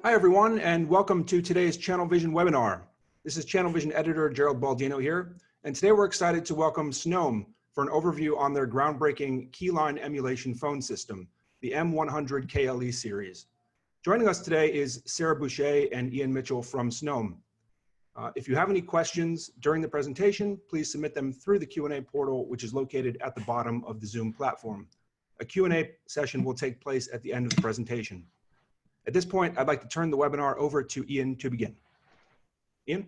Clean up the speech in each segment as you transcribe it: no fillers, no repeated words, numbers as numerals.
Hi, everyone, and welcome to today's Channel Vision webinar. This is Channel Vision editor Gerald Baldino here, and today we're excited to welcome Snome for an overview on their groundbreaking keyline emulation phone system, the M100 KLE series. Joining us today is Sarah Boucher and Ian Mitchell from Snome. If you have any questions during the presentation, please submit them through the Q&A portal, which is located at the bottom of the Zoom platform. A Q&A session will take place at the end of the presentation. At this point, I'd like to turn the webinar over to Ian to begin. Ian?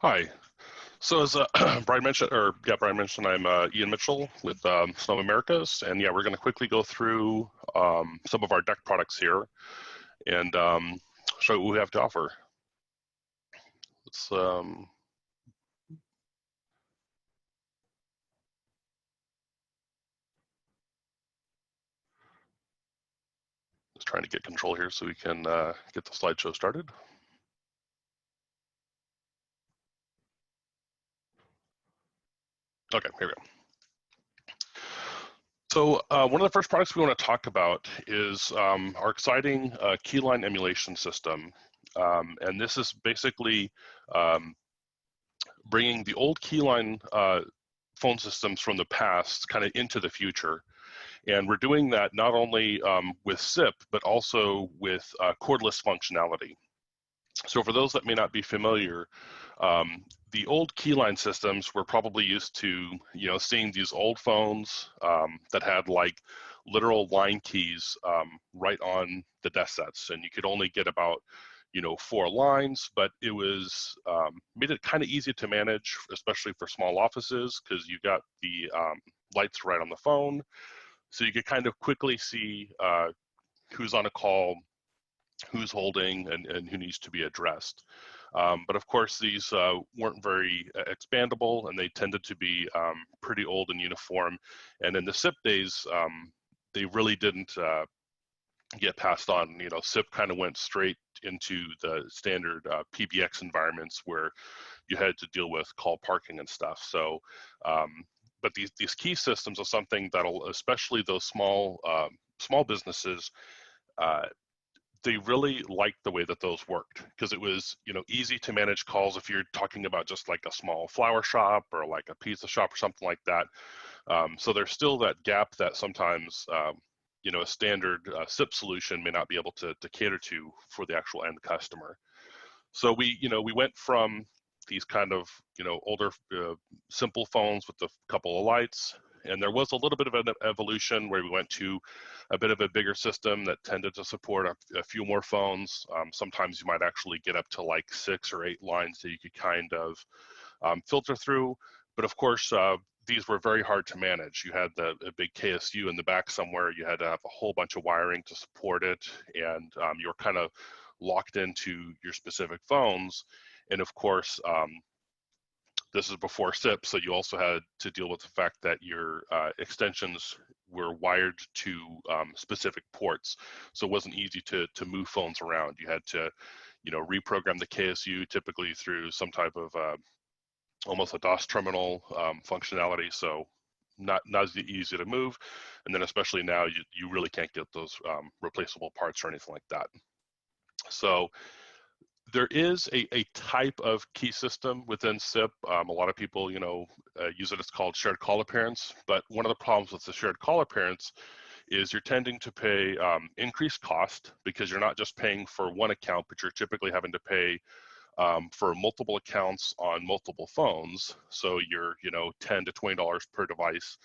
Hi. So as Brian mentioned, I'm Ian Mitchell with Snome Americas, and yeah, we're going to quickly go through some of our deck products here and show you what we have to offer. Let's just trying to get control here so we can get the slideshow started. Okay, here we go. So one of the first products we want to talk about is our exciting keyline emulation system. And this is basically bringing the old keyline phone systems from the past kind of into the future. And we're doing that not only with SIP, but also with cordless functionality. So for those that may not be familiar, the old keyline systems were probably used to, seeing these old phones that had like literal line keys right on the desk sets, and you could only get about 4 lines, but it was made it kind of easy to manage, especially for small offices, because you got the lights right on the phone, so you could kind of quickly see who's on a call, who's holding, and who needs to be addressed. But of course, these weren't very expandable, and they tended to be pretty old and uniform. And in the SIP days, they really didn't get passed on. SIP kind of went straight into the standard PBX environments where you had to deal with call parking and stuff. So, but these key systems are something that'll, especially those small businesses, they really liked the way that those worked, because it was easy to manage calls if you're talking about just like a small flower shop or like a pizza shop or something like that. So there's still that gap that sometimes a standard SIP solution may not be able to cater to for the actual end customer. So we went from these kind of older simple phones with a couple of lights, and there was a little bit of an evolution where we went to a bit of a bigger system that tended to support a few more phones. Sometimes you might actually get up to like 6 or 8 lines that you could kind of filter through. But of course, these were very hard to manage. You had a big KSU in the back somewhere. You had to have a whole bunch of wiring to support it, and you were kind of locked into your specific phones. And of course, this is before SIP, so you also had to deal with the fact that your extensions were wired to specific ports, so it wasn't easy to move phones around. You had to, reprogram the KSU typically through some type of almost a DOS terminal functionality, so not as easy to move. And then especially now, you really can't get those replaceable parts or anything like that. So there is a type of key system within SIP. A lot of people, use it. It's called shared call appearance. But one of the problems with the shared call appearance is you're tending to pay increased cost, because you're not just paying for one account, but you're typically having to pay for multiple accounts on multiple phones. So your, $10 to $20 per device,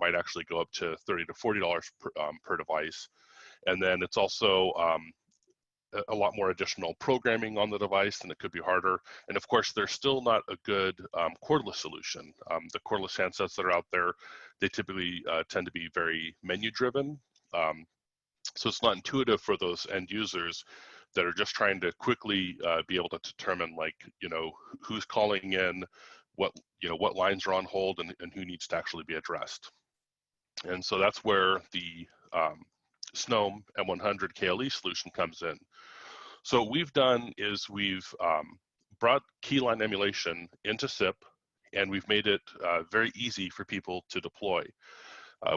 might actually go up to $30 to $40 per device. And then it's also a lot more additional programming on the device, and it could be harder. And of course, there's still not a good cordless solution. The cordless handsets that are out there, they typically tend to be very menu driven. So it's not intuitive for those end users that are just trying to quickly be able to determine, like, who's calling in, what lines are on hold, and who needs to actually be addressed. And so that's where the Snome M100 KLE solution comes in. So what we've done is we've brought keyline emulation into SIP, and we've made it very easy for people to deploy.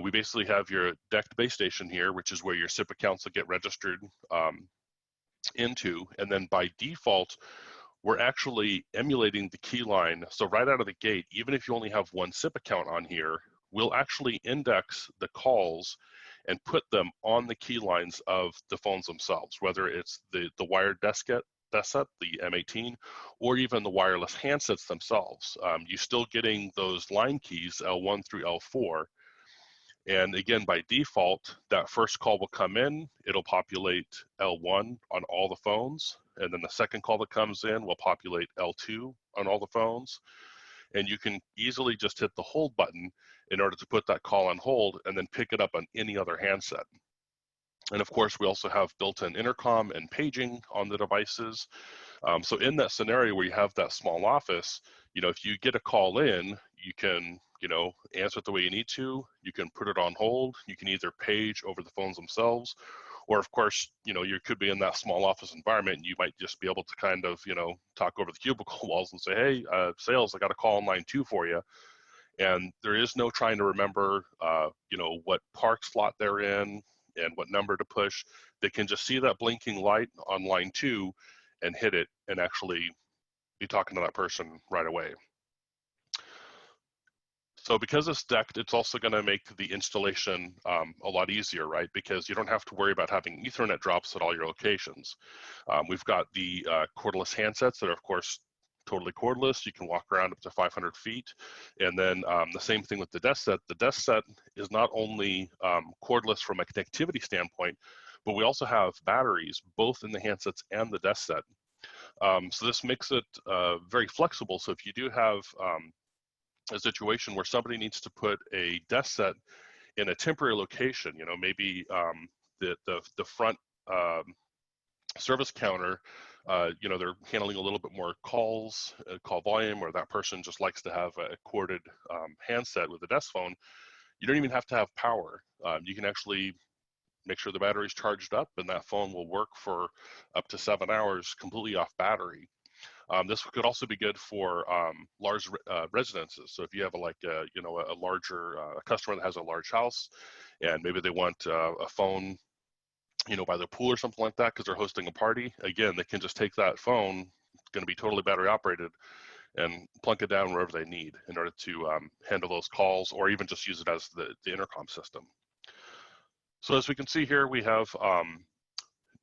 We basically have your decked base station here, which is where your SIP accounts will get registered into, and then by default, we're actually emulating the key line. So right out of the gate, even if you only have one SIP account on here, we'll actually index the calls and put them on the key lines of the phones themselves, whether it's the wired desktop, the M18, or even the wireless handsets themselves. You're still getting those line keys, L1 through L4. And again, by default, that first call will come in, it'll populate L1 on all the phones. And then the second call that comes in will populate L2 on all the phones. And you can easily just hit the hold button in order to put that call on hold and then pick it up on any other handset. And of course, we also have built-in intercom and paging on the devices. So in that scenario where you have that small office, if you get a call in, you can, answer it the way you need to. You can put it on hold. You can either page over the phones themselves, or of course, you could be in that small office environment and you might just be able to kind of, talk over the cubicle walls and say, hey, sales, I got a call on line 2 for you. And there is no trying to remember, what park slot they're in and what number to push. They can just see that blinking light on line 2 and hit it and actually be talking to that person right away. So because it's decked, it's also going to make the installation a lot easier, right? Because you don't have to worry about having Ethernet drops at all your locations. We've got the cordless handsets that are, of course, totally cordless. You can walk around up to 500 feet. And then the same thing with the desk set. The desk set is not only cordless from a connectivity standpoint, but we also have batteries both in the handsets and the desk set. So this makes it very flexible. So if you do have a situation where somebody needs to put a desk set in a temporary location, maybe the front service counter, they're handling a little bit more calls, call volume, or that person just likes to have a corded handset with a desk phone, you don't even have to have power. You can actually make sure the battery's charged up and that phone will work for up to 7 hours completely off battery. This could also be good for large residences. So if you have a larger customer that has a large house and maybe they want a phone, by the pool or something like that because they're hosting a party, again, they can just take that phone, it's going to be totally battery operated, and plunk it down wherever they need in order to handle those calls or even just use it as the intercom system. So as we can see here, we have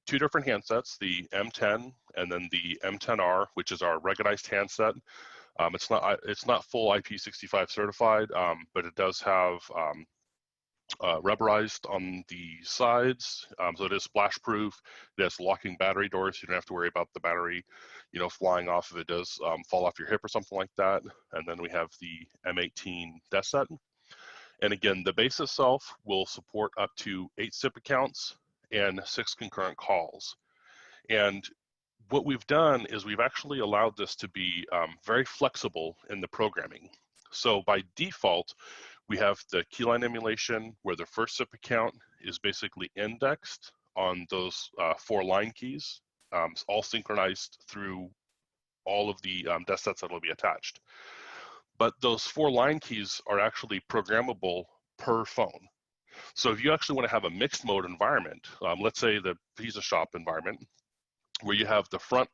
two different handsets, the M10 and then the M10R, which is our recognized handset. It's not full IP65 certified, but it does have rubberized on the sides, so it is splash proof. It has locking battery doors, so you don't have to worry about the battery, flying off if it does fall off your hip or something like that. And then we have the M18 desk set. And again, the base itself will support up to 8 SIP accounts and 6 concurrent calls. And what we've done is we've actually allowed this to be very flexible in the programming. So by default, we have the keyline emulation where the first SIP account is basically indexed on those 4 line keys, all synchronized through all of the desk sets that will be attached. But those 4 line keys are actually programmable per phone. So if you actually want to have a mixed mode environment, let's say the pizza shop environment, where you have the front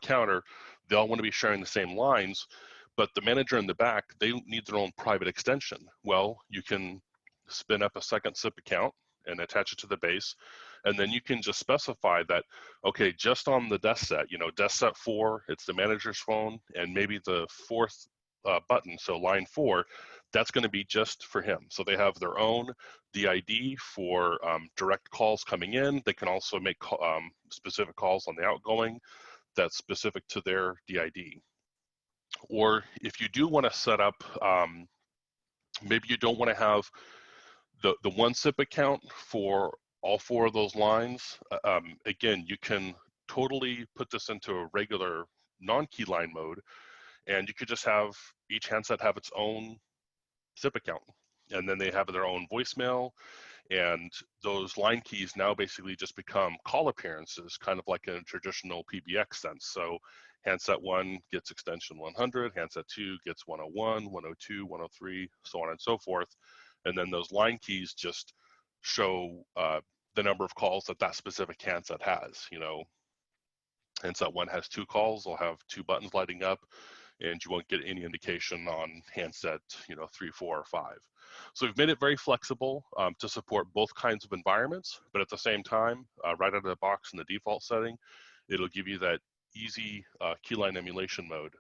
counter, they all want to be sharing the same lines, but the manager in the back, they need their own private extension. Well, you can spin up a second SIP account and attach it to the base, and then you can just specify that, okay, just on the desk set, desk set 4, it's the manager's phone, and maybe the 4th button, so line 4, that's going to be just for him. So they have their own DID for direct calls coming in. They can also make specific calls on the outgoing that's specific to their DID. Or if you do want to set up, maybe you don't want to have the one SIP account for all 4 of those lines. Again, you can totally put this into a regular non-keyline mode, and you could just have each handset have its own SIP account, and then they have their own voicemail, and those line keys now basically just become call appearances, kind of like in a traditional PBX sense. So handset 1 gets extension 100, handset 2 gets 101, 102, 103, so on and so forth, and then those line keys just show the number of calls that specific handset has. And so one has 2 calls, they'll have 2 buttons lighting up, and you won't get any indication on handset, 3, 4, or 5. So we've made it very flexible to support both kinds of environments, but at the same time, right out of the box in the default setting, it'll give you that easy keyline emulation mode.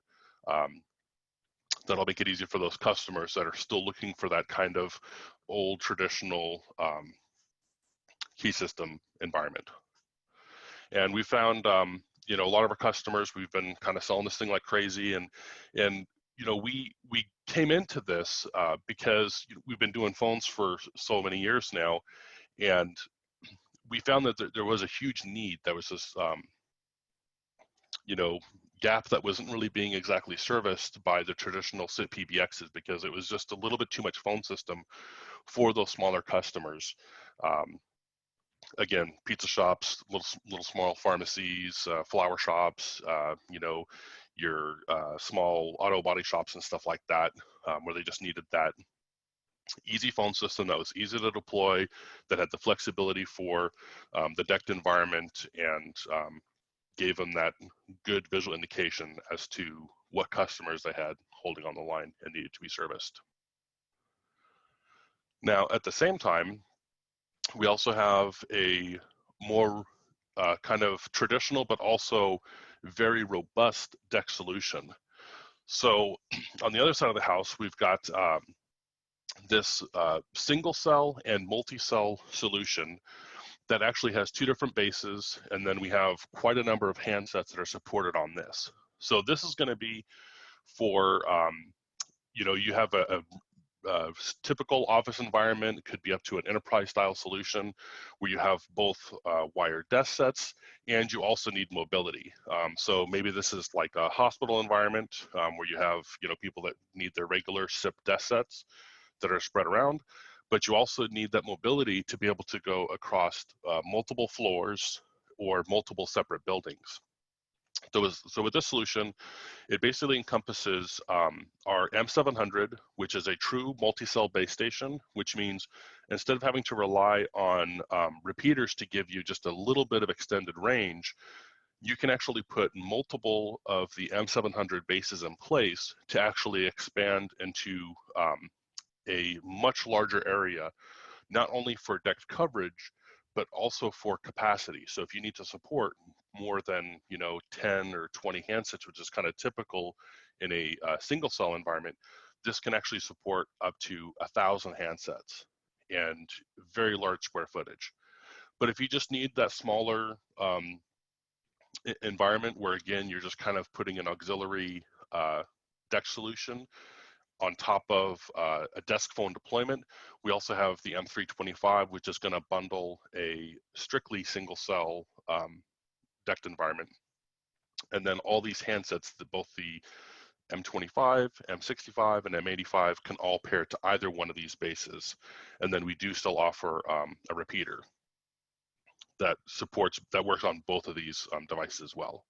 That'll make it easy for those customers that are still looking for that kind of old traditional key system environment. And we found, a lot of our customers, we've been kind of selling this thing like crazy, and we came into this because we've been doing phones for so many years now, and we found that there was a huge need. There was this, gap that wasn't really being exactly serviced by the traditional SIP PBXs, because it was just a little bit too much phone system for those smaller customers. Again, pizza shops, little small pharmacies, flower shops, your small auto body shops and stuff like that, where they just needed that easy phone system that was easy to deploy, that had the flexibility for the DECT environment, and gave them that good visual indication as to what customers they had holding on the line and needed to be serviced. Now, at the same time, we also have a more kind of traditional but also very robust DECT solution. So on the other side of the house, we've got this single cell and multi-cell solution that actually has 2 different bases, and then we have quite a number of handsets that are supported on this. So this is going to be for, you have a typical office environment. It could be up to an enterprise style solution where you have both wired desk sets, and you also need mobility. So maybe this is like a hospital environment where you have people that need their regular SIP desk sets that are spread around, but you also need that mobility to be able to go across multiple floors or multiple separate buildings. So with this solution, it basically encompasses our M700, which is a true multi-cell base station, which means instead of having to rely on repeaters to give you just a little bit of extended range, you can actually put multiple of the M700 bases in place to actually expand into a much larger area, not only for DECT coverage, but also for capacity. So if you need to support more than 10 or 20 handsets, which is kind of typical in a single cell environment, this can actually support up to 1,000 handsets and very large square footage. But if you just need that smaller environment where, again, you're just kind of putting an auxiliary DECT solution on top of a desk phone deployment, we also have the M325, which is going to bundle a strictly single cell DECT environment. And then all these handsets, both the M25, M65, and M85 can all pair to either one of these bases. And then we do still offer a repeater that works on both of these devices as well.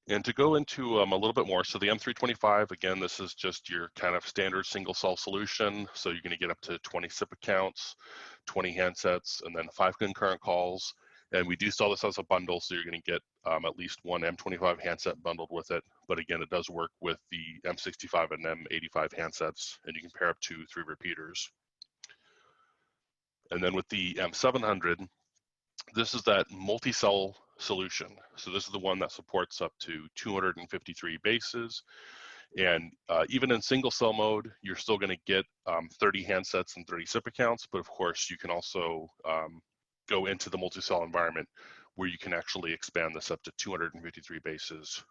And to go into a little bit more, so the M325, again, this is just your kind of standard single cell solution. So you're going to get up to 20 SIP accounts, 20 handsets, and then 5 concurrent calls. And we do sell this as a bundle, so you're going to get at least one M25 handset bundled with it. But again, it does work with the M65 and M85 handsets, and you can pair up to 3 repeaters. And then with the M700, this is that multi-cell solution. So this is the one that supports up to 253 bases. And even in single cell mode, you're still going to get 30 handsets and 30 SIP accounts. But of course, you can also go into the multi-cell environment where you can actually expand this up to 253 bases.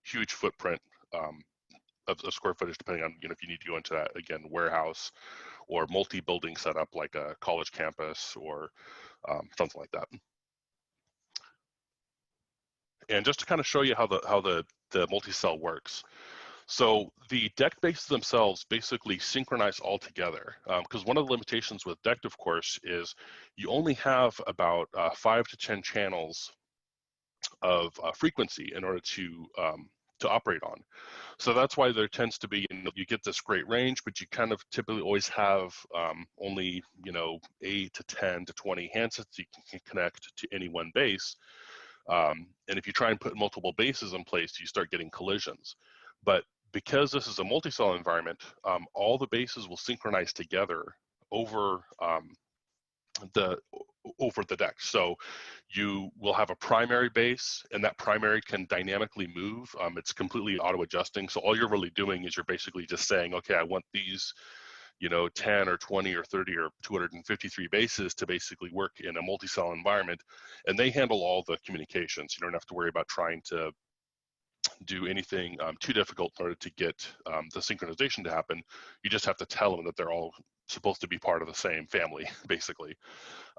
Huge footprint of square footage, depending on if you need to go into that, again, warehouse or multi-building setup like a college campus or something like that. And just to kind of show you how the multi-cell works. So the DECT bases themselves basically synchronize all together, because one of the limitations with DECT, of course, is you only have about 5 to 10 channels of frequency in order to operate on. So that's why there tends to be, you get this great range, but you kind of typically always have only 8 to 10 to 20 handsets you can connect to any one base. And if you try and put multiple bases in place, you start getting collisions. But because this is a multi-cell environment, all the bases will synchronize together over the deck. So you will have a primary base, and that primary can dynamically move. It's completely auto-adjusting. So all you're really doing is you're basically just saying, okay, I want these, 10 or 20 or 30 or 253 bases to basically work in a multi-cell environment, and they handle all the communications. You don't have to worry about trying to do anything too difficult in order to get the synchronization to happen. You just have to tell them that they're all supposed to be part of the same family, basically.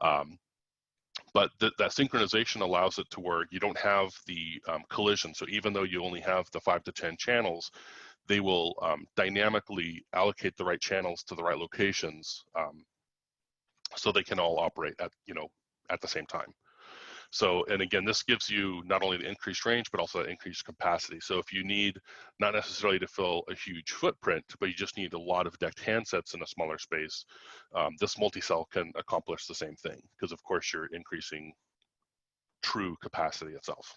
But that synchronization allows it to where you don't have the collision. So even though you only have the 5 to 10 channels, they will dynamically allocate the right channels to the right locations, so they can all operate at the same time. So, and again, this gives you not only the increased range, but also the increased capacity. So if you need not necessarily to fill a huge footprint, but you just need a lot of decked handsets in a smaller space, this multi-cell can accomplish the same thing, because of course you're increasing true capacity itself.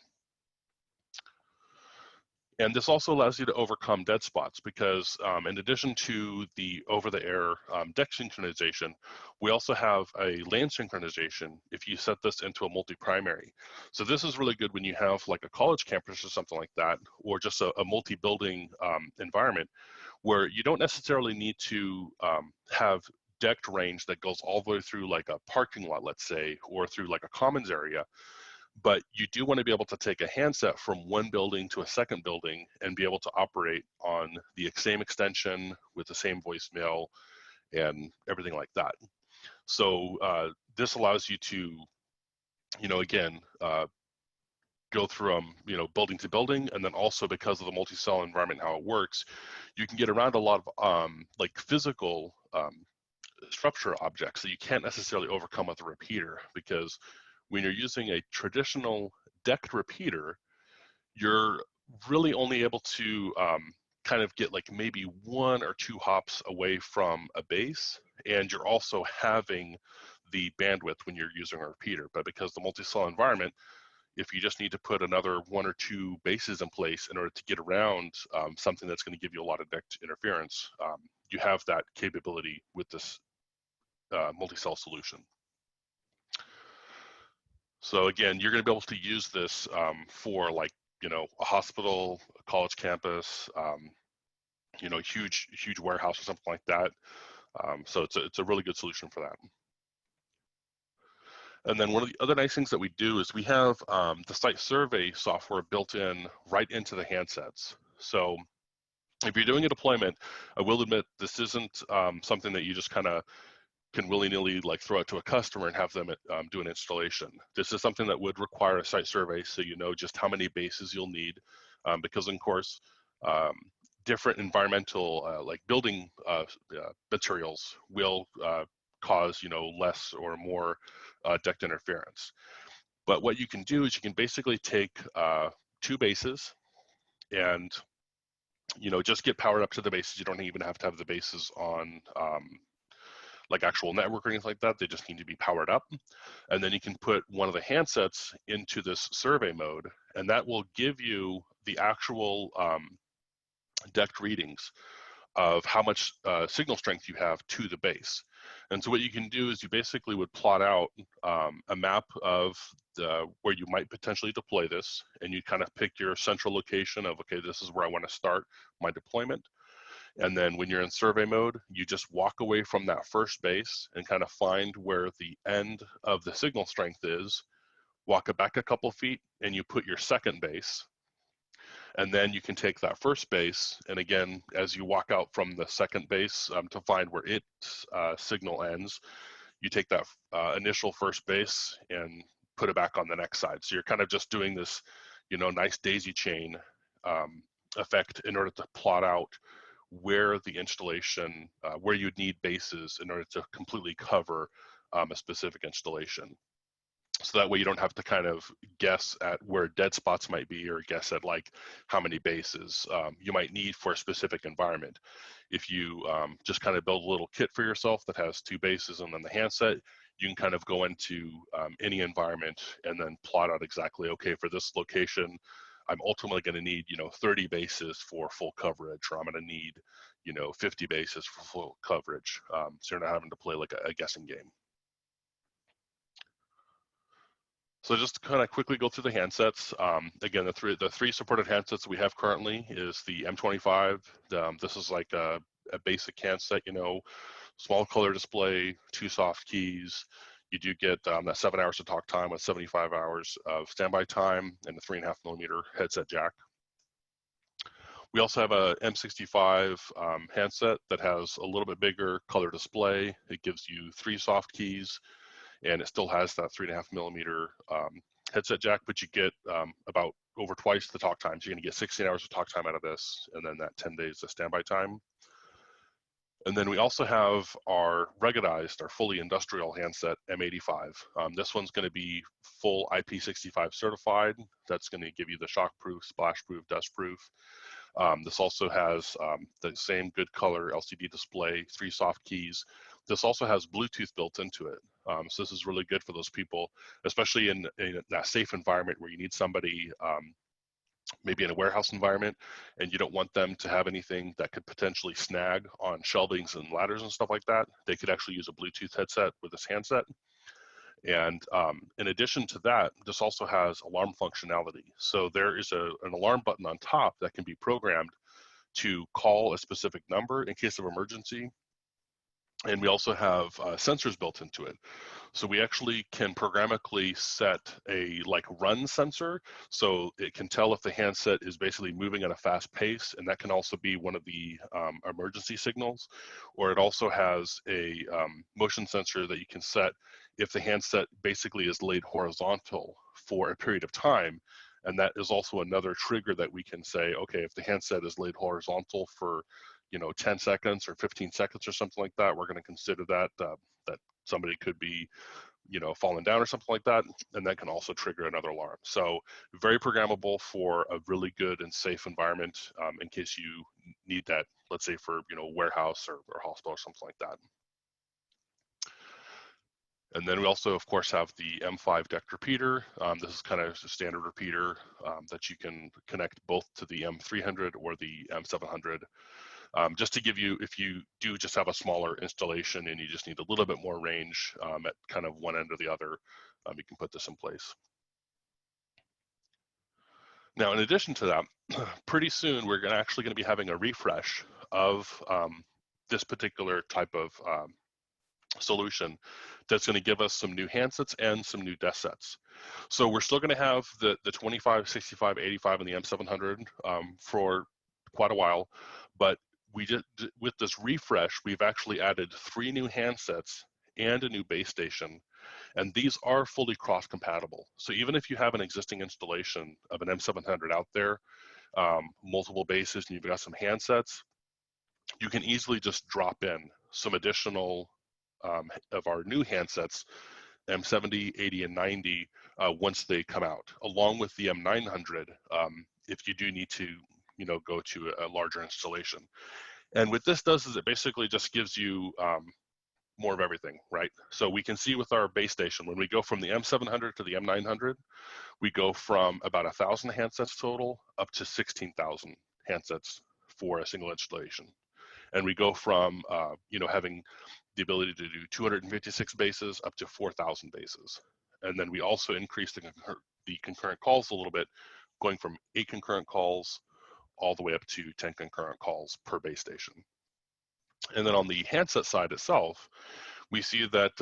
And this also allows you to overcome dead spots, because in addition to the over-the-air deck synchronization, we also have a LAN synchronization if you set this into a multi-primary. So this is really good when you have like a college campus or something like that, or just a multi-building environment where you don't necessarily need to have decked range that goes all the way through like a parking lot, let's say, or through like a commons area. But you do want to be able to take a handset from one building to a second building and be able to operate on the same extension with the same voicemail and everything like that. So this allows you to, again, go from building to building, and then also because of the multi-cell environment, how it works, you can get around a lot of like physical structure objects that you can't necessarily overcome with a repeater, because when you're using a traditional decked repeater, you're really only able to kind of get like maybe 1 or 2 hops away from a base, and you're also having the bandwidth when you're using a repeater. But because the multi-cell environment, if you just need to put another 1 or 2 bases in place in order to get around something that's going to give you a lot of decked interference, you have that capability with this multi-cell solution. So again, you're going to be able to use this for like, a hospital, a college campus, huge warehouse or something like that. So it's a really good solution for that. And then one of the other nice things that we do is we have the site survey software built in right into the handsets. So if you're doing a deployment, I will admit this isn't something that you just kind of can willy-nilly like throw it to a customer and have them do an installation. This is something that would require a site survey, so you know just how many bases you'll need, because of course different environmental like building materials will cause less or more decked interference. But what you can do is you can basically take 2 bases and just get powered up to the bases. You don't even have to have the bases on like actual network or anything like that. They just need to be powered up. And then you can put one of the handsets into this survey mode, and that will give you the actual decked readings of how much signal strength you have to the base. And so what you can do is you basically would plot out a map of where you might potentially deploy this, and you kind of pick your central location of, okay, this is where I want to start my deployment. And then when you're in survey mode, you just walk away from that first base and kind of find where the end of the signal strength is, walk it back a couple feet, and you put your second base. And then you can take that first base, and again, as you walk out from the second base to find where its signal ends, you take that initial first base and put it back on the next side. So you're kind of just doing this, nice daisy chain effect in order to plot out where the installation, where you'd need bases in order to completely cover a specific installation. So that way you don't have to kind of guess at where dead spots might be, or guess at like how many bases you might need for a specific environment. If you just kind of build a little kit for yourself that has 2 bases and then the handset, you can kind of go into any environment and then plot out exactly, okay, for this location, I'm ultimately going to need, 30 bases for full coverage, or I'm going to need, 50 bases for full coverage. So you're not having to play like a guessing game. So just to kind of quickly go through the handsets. Again, the three supported handsets we have currently is the M25. This is like a basic handset, small color display, 2 soft keys. You do get that 7 hours of talk time with 75 hours of standby time and a 3.5mm headset jack. We also have a M65 handset that has a little bit bigger color display. It gives you 3 soft keys, and it still has that 3.5mm headset jack, but you get about over twice the talk time. So you're gonna get 16 hours of talk time out of this, and then that 10 days of standby time. And then we also have our ruggedized, our fully industrial handset, M85. This one's gonna be full IP65 certified. That's gonna give you the shockproof, splashproof, dustproof. This also has the same good color LCD display, 3 soft keys. This also has Bluetooth built into it. So this is really good for those people, especially in that safe environment where you need somebody maybe in a warehouse environment and you don't want them to have anything that could potentially snag on shelvings and ladders and stuff like that. They could actually use a Bluetooth headset with this handset. And in addition to that, this also has alarm functionality. So there is an alarm button on top that can be programmed to call a specific number in case of emergency. And we also have sensors built into it. So we actually can programmatically set a run sensor. So it can tell if the handset is basically moving at a fast pace, and that can also be one of the emergency signals. Or it also has a motion sensor that you can set if the handset basically is laid horizontal for a period of time. And that is also another trigger that we can say, okay, if the handset is laid horizontal for 10 seconds or 15 seconds or something like that, we're going to consider that that somebody could be falling down or something like that, and that can also trigger another alarm. So very programmable for a really good and safe environment in case you need that, let's say for warehouse or hospital or something like that. And then we also, of course, have the M5 deck repeater. This is kind of a standard repeater that you can connect both to the M300 or the M700. Just to give you, if you do just have a smaller installation and you just need a little bit more range at kind of one end or the other, you can put this in place. Now, in addition to that, pretty soon we're actually going to be having a refresh of this particular type of solution that's going to give us some new handsets and some new desk sets. So we're still going to have the 25, 65, 85, and the M700 for quite a while, but we just, with this refresh, we've actually added 3 new handsets and a new base station, and these are fully cross-compatible. So even if you have an existing installation of an M700 out there, multiple bases, and you've got some handsets, you can easily just drop in some additional of our new handsets, M70, 80, and 90, once they come out, along with the M900, if you do need to go to a larger installation. And what this does is it basically just gives you more of everything, right? So we can see with our base station, when we go from the M700 to the M900, we go from about 1,000 handsets total up to 16,000 handsets for a single installation. And we go from having the ability to do 256 bases up to 4,000 bases. And then we also increase the concurrent calls a little bit, going from 8 concurrent calls all the way up to 10 concurrent calls per base station. And then on the handset side itself, we see that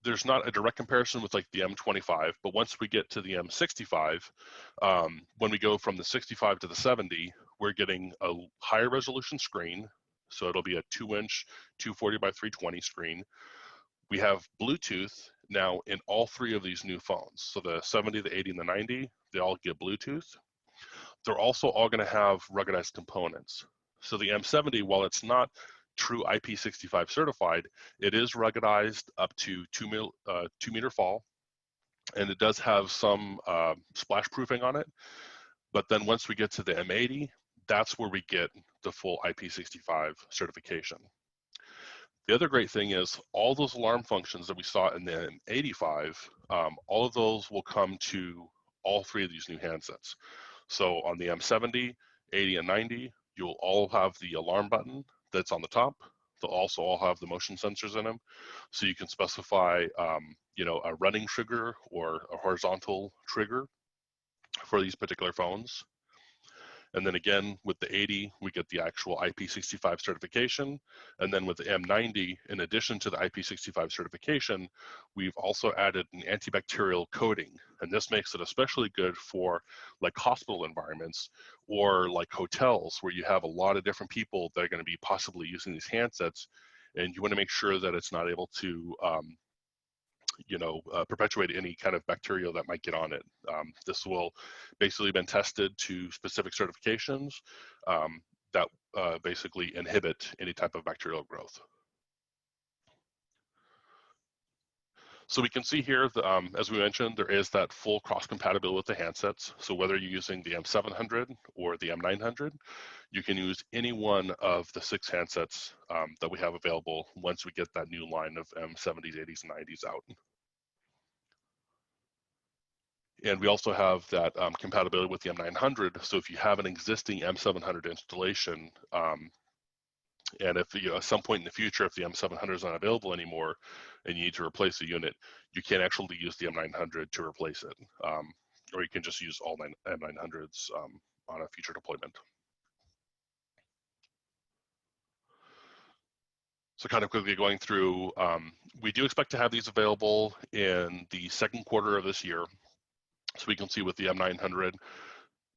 there's not a direct comparison with like the M25, but once we get to the M65, when we go from the 65 to the 70, we're getting a higher resolution screen. So it'll be a 2-inch 240 by 320 screen. We have Bluetooth now in all 3 of these new phones. So the 70, the 80, and the 90, they all get Bluetooth. They're also all going to have ruggedized components. So the M70, while it's not true IP65 certified, it is ruggedized up to 2 meter fall, and it does have some splash proofing on it. But then once we get to the M80, that's where we get the full IP65 certification. The other great thing is all those alarm functions that we saw in the M85, all of those will come to all three of these new handsets. So on the M70, 80, and 90, you'll all have the alarm button that's on the top. They'll also all have the motion sensors in them. So you can specify, a running trigger or a horizontal trigger for these particular phones. And then again, with the 80, we get the actual IP65 certification. And then with the M90, in addition to the IP65 certification, we've also added an antibacterial coating. And this makes it especially good for like hospital environments or like hotels where you have a lot of different people that are going to be possibly using these handsets. And you want to make sure that it's not able to perpetuate any kind of bacteria that might get on it. This will basically been tested to specific certifications that basically inhibit any type of bacterial growth. So we can see here, as we mentioned, there is that full cross compatibility with the handsets. So whether you're using the M700 or the M900, you can use any one of the 6 handsets that we have available once we get that new line of M70s, 80s, and 90s out. And we also have that compatibility with the M900. So if you have an existing M700 installation, and if at some point in the future, if the M700 is not available anymore and you need to replace a unit, you can actually use the M900 to replace it. Or you can just use all M900s on a future deployment. So kind of quickly going through, we do expect to have these available in the second quarter of this year. So we can see with the M900,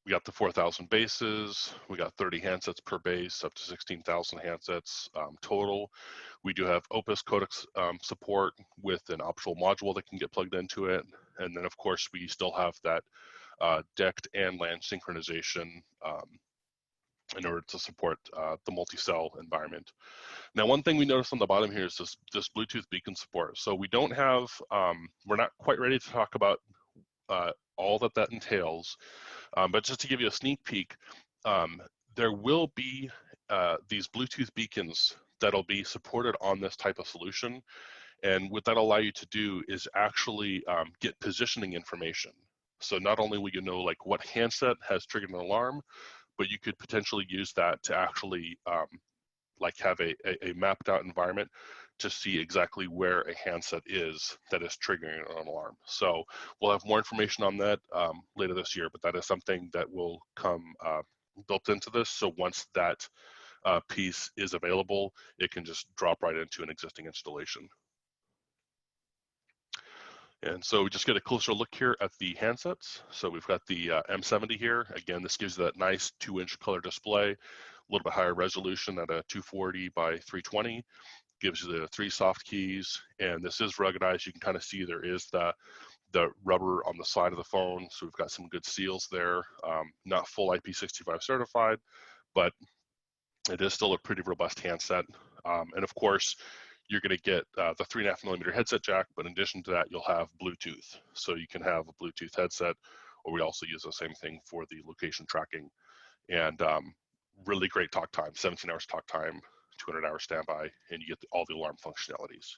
we got the 4,000 bases, we got 30 handsets per base, up to 16,000 handsets total. We do have Opus codec support with an optional module that can get plugged into it. And then of course, we still have that DECT and LAN synchronization in order to support the multi-cell environment. Now, one thing we noticed on the bottom here is this Bluetooth beacon support. So we don't have, we're not quite ready to talk about all that entails. But just to give you a sneak peek, there will be these Bluetooth beacons that'll be supported on this type of solution. And what that'll allow you to do is actually get positioning information. So not only will you know like what handset has triggered an alarm, but you could potentially use that to actually like have a mapped out environment to see exactly where a handset is that is triggering an alarm. So we'll have more information on that later this year, but that is something that will come built into this. So once that piece is available, it can just drop right into an existing installation. And so we just get a closer look here at the handsets. So we've got the M70 here. Again, this gives you that nice 2-inch color display, a little bit higher resolution at a 240 by 320. Gives you the 3 soft keys, and this is ruggedized. You can kind of see there is the rubber on the side of the phone, so we've got some good seals there. Not full IP65 certified, but it is still a pretty robust handset. And of course, you're going to get the 3.5mm headset jack, but in addition to that, you'll have Bluetooth. So you can have a Bluetooth headset, or we also use the same thing for the location tracking. And really great talk time, 17 hours talk time, 200-hour standby, and you get all the alarm functionalities.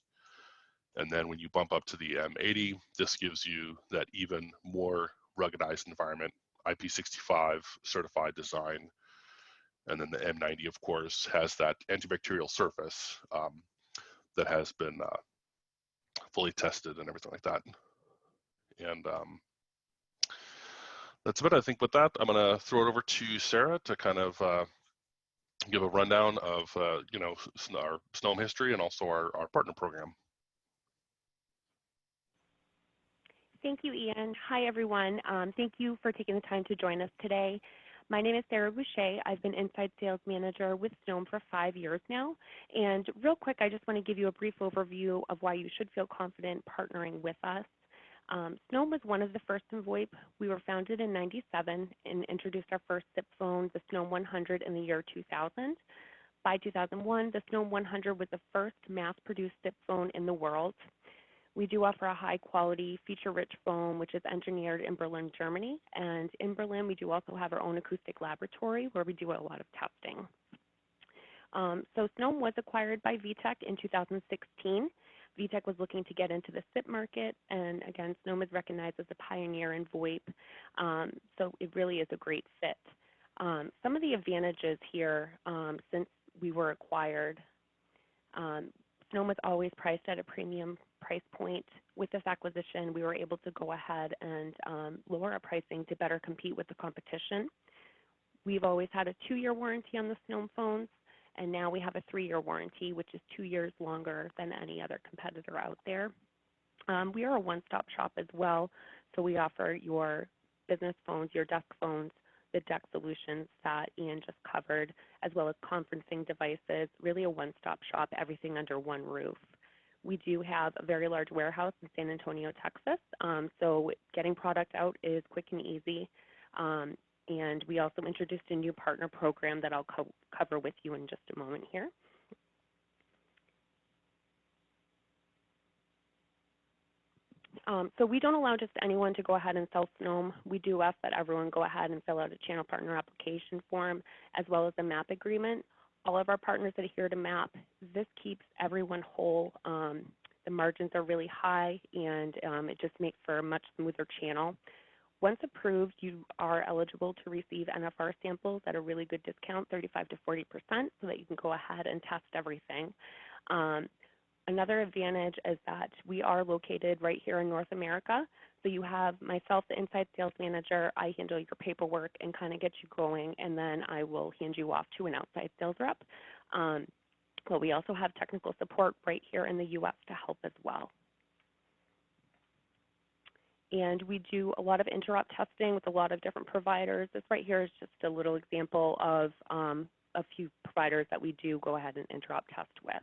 And then when you bump up to the M80, this gives you that even more ruggedized environment, IP65 certified design. And then the M90, of course, has that antibacterial surface that has been fully tested and everything like that. And that's about it. I think with that, I'm going to throw it over to Sarah to kind of give a rundown of our SNOME history and also our partner program. Thank you, Ian. Hi, everyone. Thank you for taking the time to join us today. My name is Sarah Boucher. I've been Inside Sales Manager with SNOME for 5 years now. And real quick, I just want to give you a brief overview of why you should feel confident partnering with us. SNOME was one of the first in VoIP. We were founded in '97 and introduced our first SIP phone, the SNOME 100, in the year 2000. By 2001, the SNOME 100 was the first mass-produced SIP phone in the world. We do offer a high-quality, feature-rich phone, which is engineered in Berlin, Germany. And in Berlin, we do also have our own acoustic laboratory where we do a lot of testing. So Snome was acquired by VTech in 2016. VTech was looking to get into the SIP market, and again, Snome is recognized as a pioneer in VoIP, so it really is a great fit. Some of the advantages here, since we were acquired, Snome was always priced at a premium price point. With this acquisition, we were able to go ahead and lower our pricing to better compete with the competition. We've always had a 2-year warranty on the Snome phones, and now we have a 3-year warranty, which is 2 years longer than any other competitor out there. We are a one-stop shop as well, so we offer your business phones, your desk phones, the DEC solutions that Ian just covered, as well as conferencing devices, really a one-stop shop, everything under one roof. We do have a very large warehouse in San Antonio, Texas, so getting product out is quick and easy. And we also introduced a new partner program that I'll cover with you in just a moment here. So we don't allow just anyone to go ahead and sell Snome. We do ask that everyone go ahead and fill out a channel partner application form as well as a MAP agreement. All of our partners adhere to MAP. This keeps everyone whole. The margins are really high, and it just makes for a much smoother channel. Once approved, you are eligible to receive NFR samples at a really good discount, 35 to 40%, so that you can go ahead and test everything. Another advantage is that we are located right here in North America. So you have myself, the inside sales manager. I handle your paperwork and kind of get you going, and then I will hand you off to an outside sales rep. But we also have technical support right here in the U.S. to help as well. And we do a lot of interop testing with a lot of different providers. This right here is just a little example of a few providers that we do go ahead and interop test with.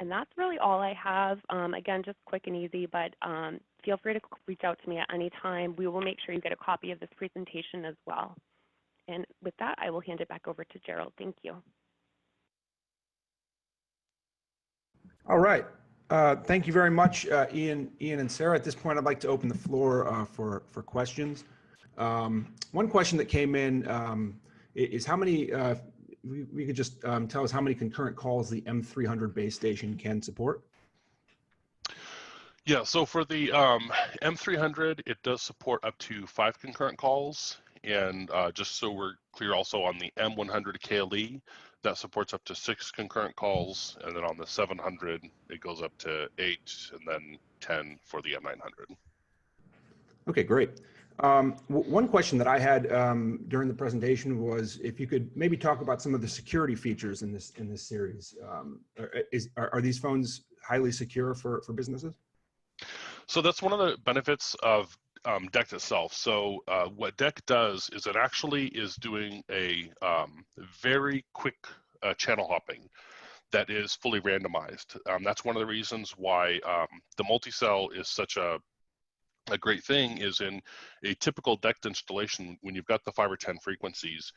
And that's really all I have. Again, just quick and easy, but feel free to reach out to me at any time. We will make sure you get a copy of this presentation as well. And with that, I will hand it back over to Gerald. Thank you. All right. Thank you very much, Ian and Sarah. At this point, I'd like to open the floor for questions. One question that came in is how many, we could just tell us how many concurrent calls the M300 base station can support? Yeah, so for the M300, it does support up to 5 concurrent calls. And just so we're clear also on the M100 KLE, that supports up to 6 concurrent calls. And then on the 700, it goes up to 8 and then 10 for the M900. Okay, great. One question that I had during the presentation was if you could maybe talk about some of the security features in this series. Are these phones highly secure for businesses? So that's one of the benefits of DECT itself. So what DECT does is it actually is doing a very quick channel hopping that is fully randomized. That's one of the reasons why the multi-cell is such a great thing. Is in a typical DECT installation, when you've got the 5 or 10 frequencies,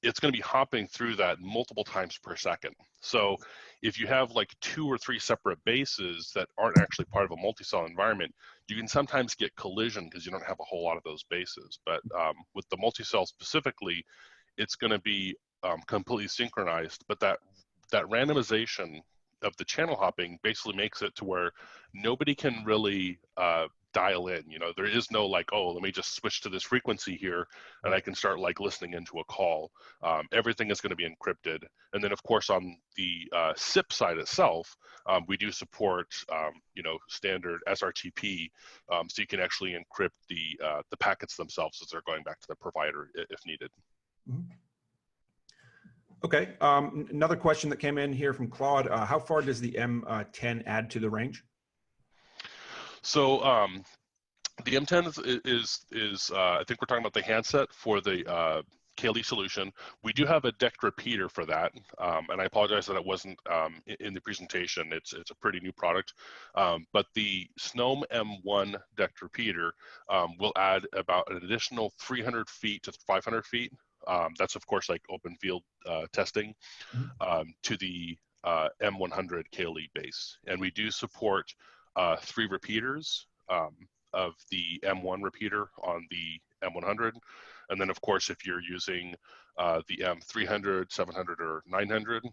it's going to be hopping through that multiple times per second. So if you have like 2 or 3 separate bases that aren't actually part of a multi-cell environment, you can sometimes get collision because you don't have a whole lot of those bases. But with the multi-cell specifically, it's going to be completely synchronized. But that randomization of the channel hopping basically makes it to where nobody can really dial in. You know, there is no like, oh, let me just switch to this frequency here and I can start like listening into a call. Everything is going to be encrypted. And then of course on the SIP side itself, we do support you know, standard SRTP, so you can actually encrypt the packets themselves as they're going back to the provider if needed. Mm-hmm. Okay, another question that came in here from Claude. How far does the M10 add to the range? So the M10 is I think we're talking about the handset for the KLE solution. We do have a DECT repeater for that, and I apologize that it wasn't in the presentation. It's a pretty new product, but the Snome M1 DECT repeater will add about an additional 300 feet to 500 feet. That's of course like open field testing to the M100 KLE base, and we do support 3 repeaters of the M1 repeater on the M100, And then of course, if you're using the M300, 700, or 900,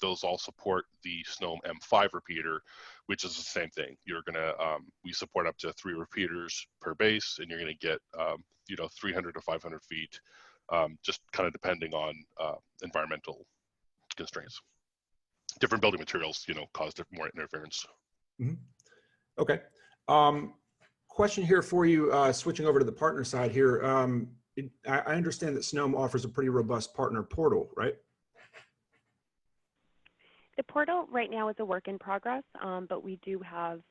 those all support the Snome M5 repeater, which is the same thing. You're gonna, we support up to 3 repeaters per base, and you're gonna get, 300 to 500 feet, just kind of depending on environmental constraints. Different building materials, cause more interference. Mm-hmm. Okay. Question here for you, switching over to the partner side here. I understand that Snome offers a pretty robust partner portal, right? The portal right now is a work in progress, but we do have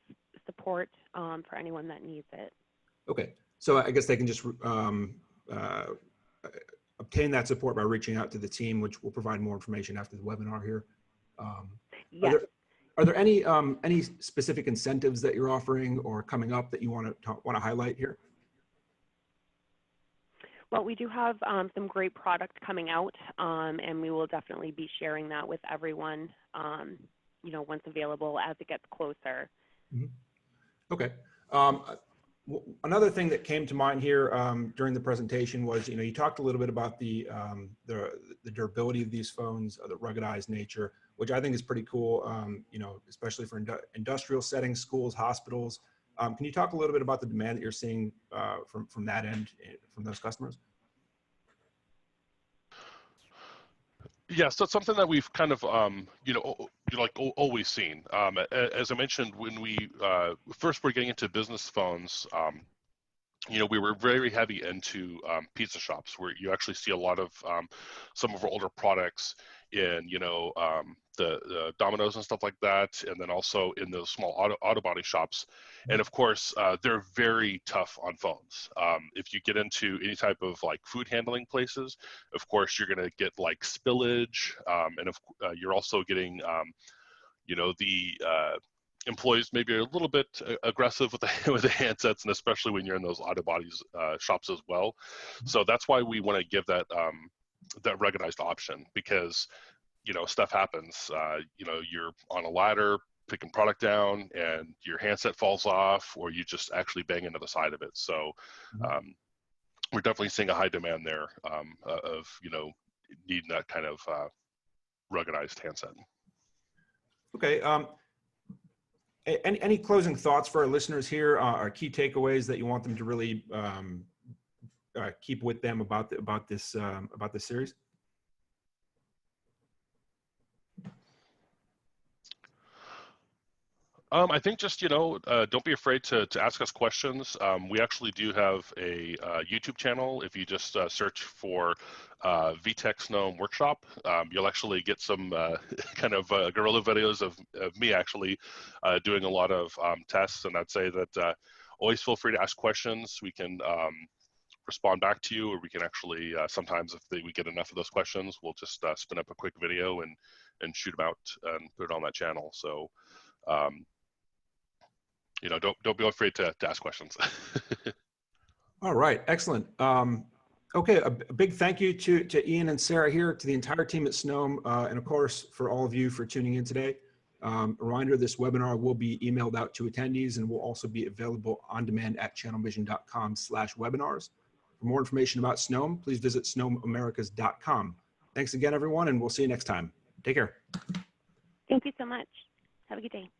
support for anyone that needs it. Okay. So I guess they can just obtain that support by reaching out to the team, which will provide more information after the webinar here. Yes. Are there any specific incentives that you're offering or coming up that you want to highlight here? Well, we do have some great product coming out, and we will definitely be sharing that with everyone, once available as it gets closer. Mm-hmm. Okay. Another thing that came to mind here during the presentation was, you talked a little bit about the durability of these phones, the ruggedized nature, which I think is pretty cool, especially for industrial settings, schools, hospitals. Can you talk a little bit about the demand that you're seeing from that end, from those customers? Yes, that's something that we've kind of, always seen. As I mentioned, when we first were getting into business phones, we were very heavy into pizza shops, where you actually see a lot of some of our older products in, the Domino's and stuff like that, and then also in those small auto body shops. And of course, they're very tough on phones. If you get into any type of like food handling places, of course, you're going to get like spillage, and you're also getting, the employees maybe are a little bit aggressive with the handsets, and especially when you're in those auto bodies shops as well. So that's why we want to give that that ruggedized option, because stuff happens. You're on a ladder picking product down and your handset falls off, or you just actually bang into the side of it. So we're definitely seeing a high demand there of needing that kind of ruggedized handset. Okay. Any closing thoughts for our listeners here, or key takeaways that you want them to really keep with them about this series? I think just, don't be afraid to ask us questions. We actually do have a YouTube channel. If you just search for VTech Snome Workshop, you'll actually get some kind of guerrilla videos of me actually doing a lot of tests. And I'd say that always feel free to ask questions. We can respond back to you, or we can actually, sometimes if we get enough of those questions, we'll just spin up a quick video and shoot them out and put it on that channel. So, don't be afraid to ask questions. All right, excellent. Okay, a big thank you to Ian and Sarah here, to the entire team at Snome, and of course for all of you for tuning in today. A reminder, this webinar will be emailed out to attendees and will also be available on demand at channelvision.com/webinars. For more information about Snome, please visit snomeamericas.com. Thanks again, everyone, and we'll see you next time. Take care. Thank you so much. Have a good day.